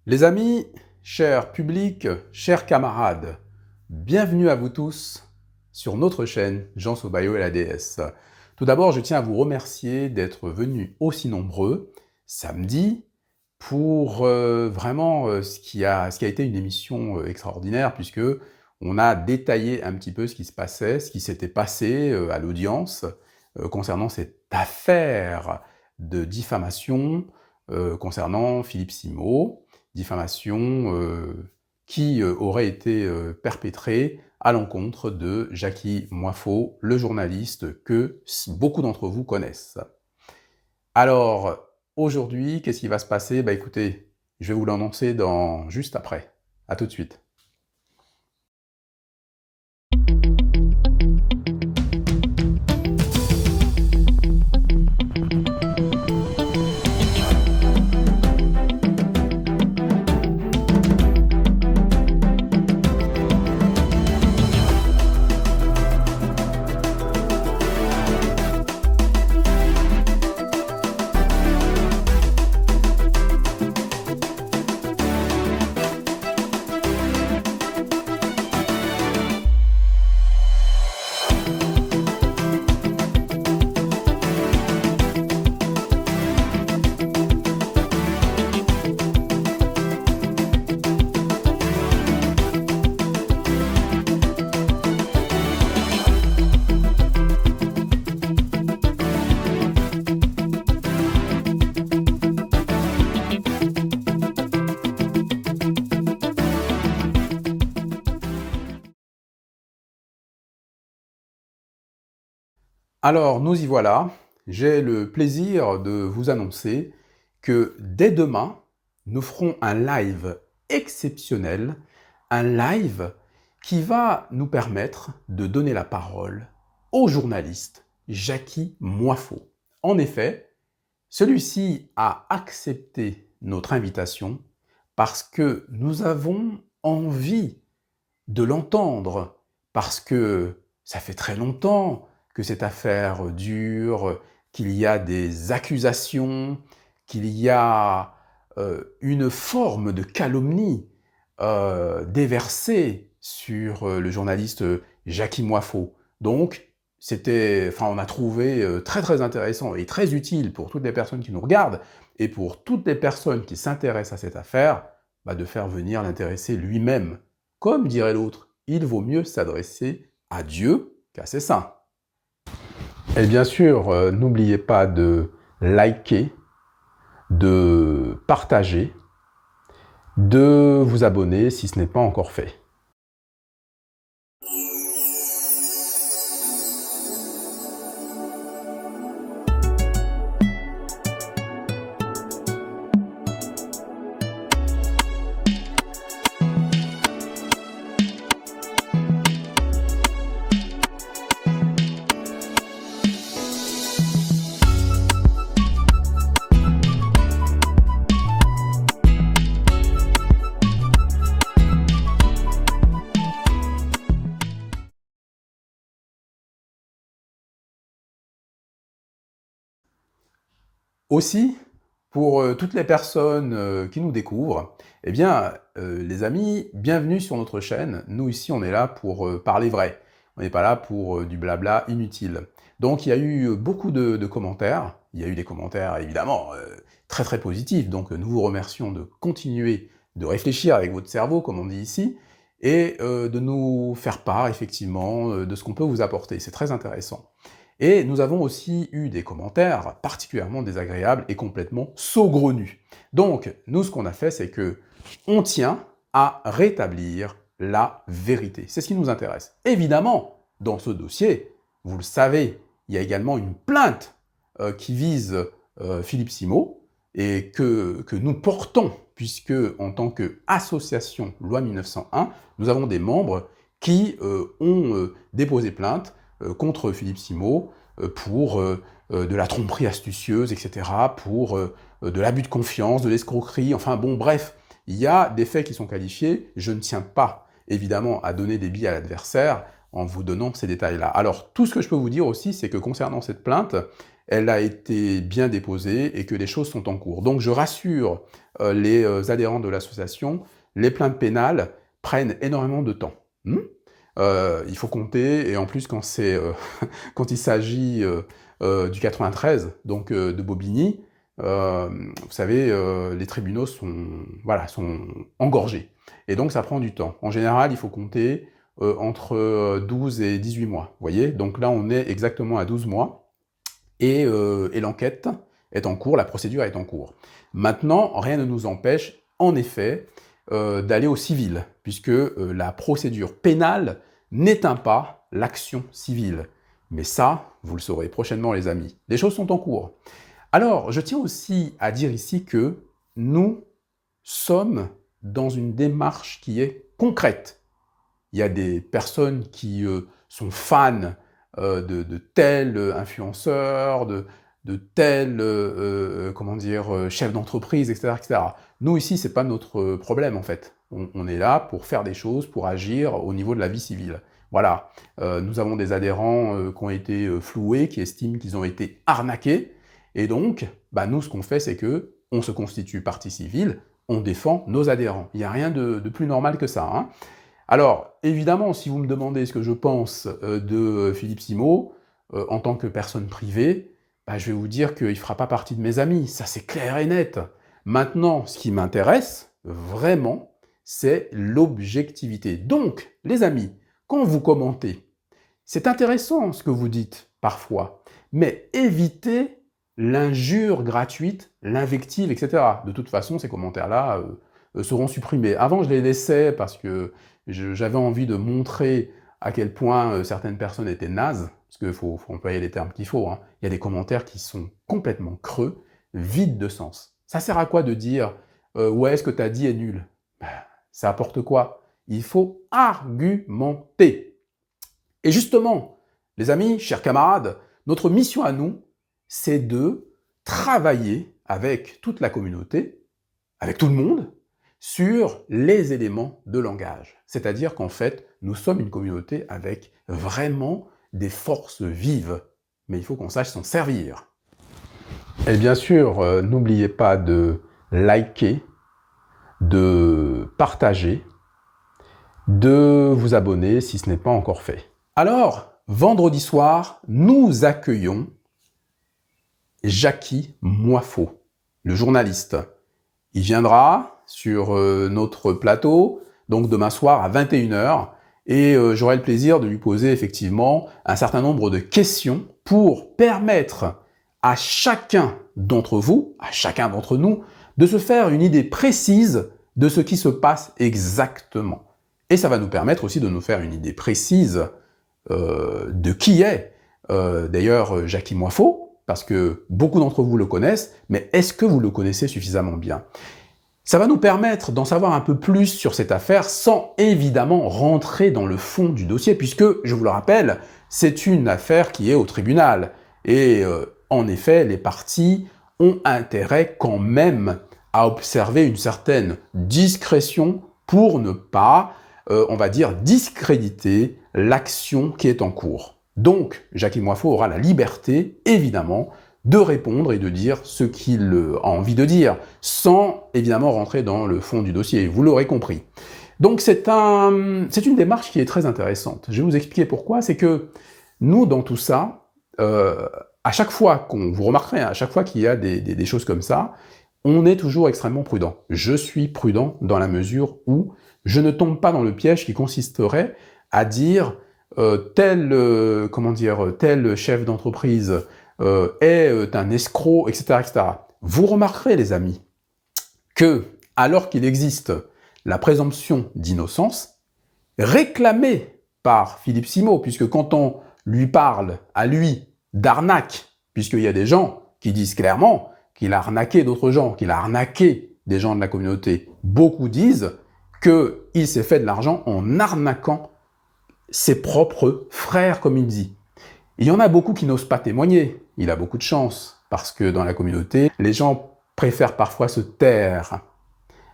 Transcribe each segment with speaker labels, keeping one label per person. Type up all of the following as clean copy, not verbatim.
Speaker 1: Les amis, chers publics, chers camarades, bienvenue à vous tous sur notre chaîne Jean Sobayo et la déesse. Tout d'abord, je tiens à vous remercier d'être venus aussi nombreux samedi pour vraiment ce qui a été une émission extraordinaire, puisque on a détaillé un petit peu ce qui se passait, ce qui s'était passé à l'audience concernant cette affaire de diffamation concernant Philippe Simot, diffamation qui aurait été perpétrée à l'encontre de Jacky Moifo, le journaliste que beaucoup d'entre vous connaissent. Alors, aujourd'hui, qu'est-ce qui va se passer? Bah écoutez, je vais vous l'annoncer juste après. À tout de suite. Alors, nous y voilà. J'ai le plaisir de vous annoncer que dès demain, nous ferons un live exceptionnel, un live qui va nous permettre de donner la parole au journaliste Jacky Moifo. En effet, celui-ci a accepté notre invitation parce que nous avons envie de l'entendre, parce que ça fait très longtemps que cette affaire dure, qu'il y a des accusations, qu'il y a une forme de calomnie déversée sur le journaliste Jacky Moifo. Donc, on a trouvé très intéressant et très utile pour toutes les personnes qui nous regardent et pour toutes les personnes qui s'intéressent à cette affaire, de faire venir l'intéressé lui-même. Comme dirait l'autre, il vaut mieux s'adresser à Dieu qu'à ses saints. Et bien sûr, n'oubliez pas de liker, de partager, de vous abonner si ce n'est pas encore fait. Aussi, pour toutes les personnes qui nous découvrent, eh bien, les amis, bienvenue sur notre chaîne. Nous, ici, on est là pour parler vrai. On n'est pas là pour du blabla inutile. Donc, il y a eu beaucoup de commentaires. Il y a eu des commentaires, évidemment, très positifs. Donc, nous vous remercions de continuer de réfléchir avec votre cerveau, comme on dit ici, et de nous faire part, effectivement, de ce qu'on peut vous apporter. C'est très intéressant. Et nous avons aussi eu des commentaires particulièrement désagréables et complètement saugrenus. Donc, nous, ce qu'on a fait, c'est que on tient à rétablir la vérité. C'est ce qui nous intéresse. Évidemment, dans ce dossier, vous le savez, il y a également une plainte qui vise Philippe Simot et que nous portons, puisque en tant qu'association Loi 1901, nous avons des membres qui ont déposé plainte contre Philippe Simot pour de la tromperie astucieuse, etc., pour de l'abus de confiance, de l'escroquerie, enfin bon, bref, il y a des faits qui sont qualifiés. Je ne tiens pas, évidemment, à donner des billes à l'adversaire en vous donnant ces détails-là. Alors, tout ce que je peux vous dire aussi, c'est que concernant cette plainte, elle a été bien déposée et que les choses sont en cours. Donc, je rassure les adhérents de l'association, les plaintes pénales prennent énormément de temps. Il faut compter, et en plus quand quand il s'agit du 93, donc de Bobigny, vous savez, les tribunaux sont engorgés. Et donc ça prend du temps. En général, il faut compter entre 12 et 18 mois. Vous voyez? Donc là, on est exactement à 12 mois. Et l'enquête est en cours, la procédure est en cours. Maintenant, rien ne nous empêche, en effet, d'aller au civil, puisque la procédure pénale n'éteint pas l'action civile. Mais ça, vous le saurez prochainement, les amis. Les choses sont en cours. Alors, je tiens aussi à dire ici que nous sommes dans une démarche qui est concrète. Il y a des personnes qui sont fans de tel influenceur, de tel chef d'entreprise, etc., etc. Nous, ici, ce n'est pas notre problème, en fait. On est là pour faire des choses, pour agir au niveau de la vie civile. Voilà. Nous avons des adhérents qui ont été floués, qui estiment qu'ils ont été arnaqués. Et donc, nous, ce qu'on fait, c'est que on se constitue partie civile, on défend nos adhérents. Il n'y a rien de plus normal que ça, hein. Alors, évidemment, si vous me demandez ce que je pense de Philippe Simot, en tant que personne privée, je vais vous dire qu'il ne fera pas partie de mes amis. Ça, c'est clair et net. Maintenant, ce qui m'intéresse, vraiment, c'est l'objectivité. Donc, les amis, quand vous commentez, c'est intéressant ce que vous dites, parfois, mais évitez l'injure gratuite, l'invective, etc. De toute façon, ces commentaires-là seront supprimés. Avant, je les laissais parce que j'avais envie de montrer à quel point certaines personnes étaient nazes, parce qu'il faut employer les termes qu'il faut, hein. Il y a des commentaires qui sont complètement creux, vides de sens. Ça sert à quoi de dire « ouais, ce que tu as dit est nul ». Ça apporte quoi? Il faut argumenter. Et justement, les amis, chers camarades, notre mission à nous, c'est de travailler avec toute la communauté, avec tout le monde, sur les éléments de langage. C'est-à-dire qu'en fait, nous sommes une communauté avec vraiment des forces vives. Mais il faut qu'on sache s'en servir. Et bien sûr, n'oubliez pas de liker, de partager, de vous abonner si ce n'est pas encore fait. Alors, vendredi soir, nous accueillons Jacky Moifo, le journaliste. Il viendra sur notre plateau, donc demain soir à 21h, et j'aurai le plaisir de lui poser effectivement un certain nombre de questions pour permettre à chacun d'entre vous, à chacun d'entre nous, de se faire une idée précise de ce qui se passe exactement. Et ça va nous permettre aussi de nous faire une idée précise de qui est d'ailleurs Jacky Moifo, parce que beaucoup d'entre vous le connaissent, mais est-ce que vous le connaissez suffisamment bien? Ça va nous permettre d'en savoir un peu plus sur cette affaire sans évidemment rentrer dans le fond du dossier, puisque, je vous le rappelle, c'est une affaire qui est au tribunal. Et en effet, les parties ont intérêt quand même à observer une certaine discrétion pour ne pas, on va dire, discréditer l'action qui est en cours. Donc, Jacky Moifo aura la liberté, évidemment, de répondre et de dire ce qu'il a envie de dire, sans évidemment rentrer dans le fond du dossier, vous l'aurez compris. Donc c'est une démarche qui est très intéressante. Je vais vous expliquer pourquoi. C'est que nous, dans tout ça, à chaque fois vous remarquerez, à chaque fois qu'il y a des choses comme ça, on est toujours extrêmement prudent. Je suis prudent dans la mesure où je ne tombe pas dans le piège qui consisterait à dire tel chef d'entreprise est un escroc, etc., etc. Vous remarquerez, les amis, que, alors qu'il existe la présomption d'innocence, réclamée par Philippe Simot, puisque quand on lui parle, à lui, d'arnaque, puisqu'il y a des gens qui disent clairement qu'il a arnaqué d'autres gens, qu'il a arnaqué des gens de la communauté, beaucoup disent qu'il s'est fait de l'argent en arnaquant ses propres frères, comme il dit. Il y en a beaucoup qui n'osent pas témoigner. Il a beaucoup de chance, parce que dans la communauté, les gens préfèrent parfois se taire.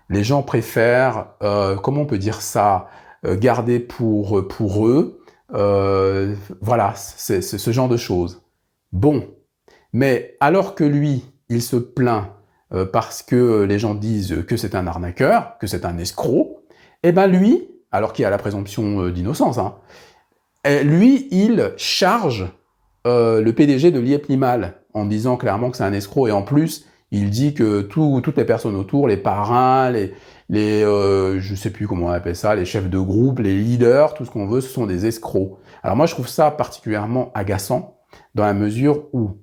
Speaker 1: Les gens préfèrent, comment on peut dire ça, garder pour eux. Voilà, c'est ce genre de choses. Bon, mais alors que lui, il se plaint parce que les gens disent que c'est un arnaqueur, que c'est un escroc, et ben lui, alors qu'il a la présomption d'innocence, hein, lui, il charge le PDG de l'IEP Limal en disant clairement que c'est un escroc, et en plus, il dit que toutes les personnes autour, les parrains, je sais plus comment on appelle ça, les chefs de groupe, les leaders, tout ce qu'on veut, ce sont des escrocs. Alors moi, je trouve ça particulièrement agaçant, dans la mesure où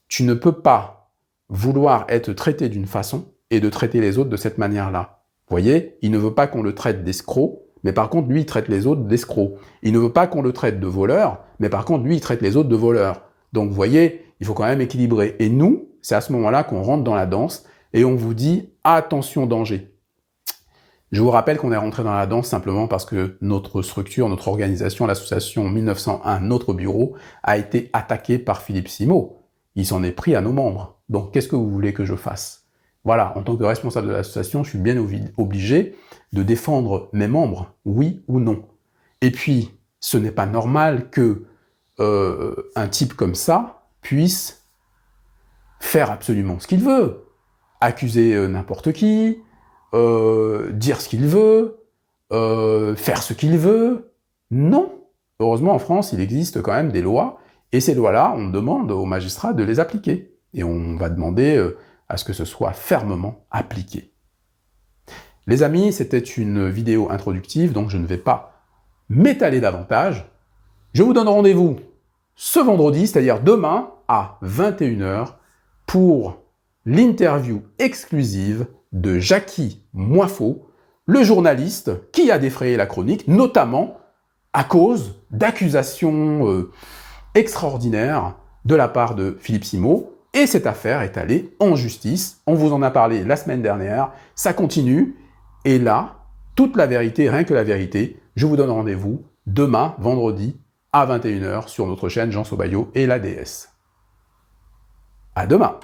Speaker 1: tu ne peux pas vouloir être traité d'une façon et de traiter les autres de cette manière-là. Vous voyez, il ne veut pas qu'on le traite d'escroc, mais par contre, lui, il traite les autres d'escrocs. Il ne veut pas qu'on le traite de voleur, mais par contre, lui, il traite les autres de voleurs. Donc, vous voyez, il faut quand même équilibrer. Et nous, c'est à ce moment-là qu'on rentre dans la danse et on vous dit « attention, danger ». Je vous rappelle qu'on est rentré dans la danse simplement parce que notre structure, notre organisation, l'association 1901, notre bureau, a été attaqué par Philippe Simot. Il s'en est pris à nos membres. Donc, qu'est-ce que vous voulez que je fasse? Voilà, en tant que responsable de l'association, je suis bien obligé de défendre mes membres, oui ou non. Et puis, ce n'est pas normal que un type comme ça puisse faire absolument ce qu'il veut, accuser n'importe qui, dire ce qu'il veut, faire ce qu'il veut. Non. Heureusement, en France, il existe quand même des lois, et ces lois-là, on demande aux magistrats de les appliquer. Et on va demander à ce que ce soit fermement appliqué. Les amis, c'était une vidéo introductive, donc je ne vais pas m'étaler davantage. Je vous donne rendez-vous ce vendredi, c'est-à-dire demain, à 21 h, pour l'interview exclusive de Jackie Moifo, le journaliste qui a défrayé la chronique, notamment à cause d'accusations extraordinaires de la part de Philippe Simot. Et cette affaire est allée en justice. On vous en a parlé la semaine dernière. Ça continue. Et là, toute la vérité, rien que la vérité, je vous donne rendez-vous demain, vendredi, à 21 h sur notre chaîne Jean Sobayo et la DS. À demain!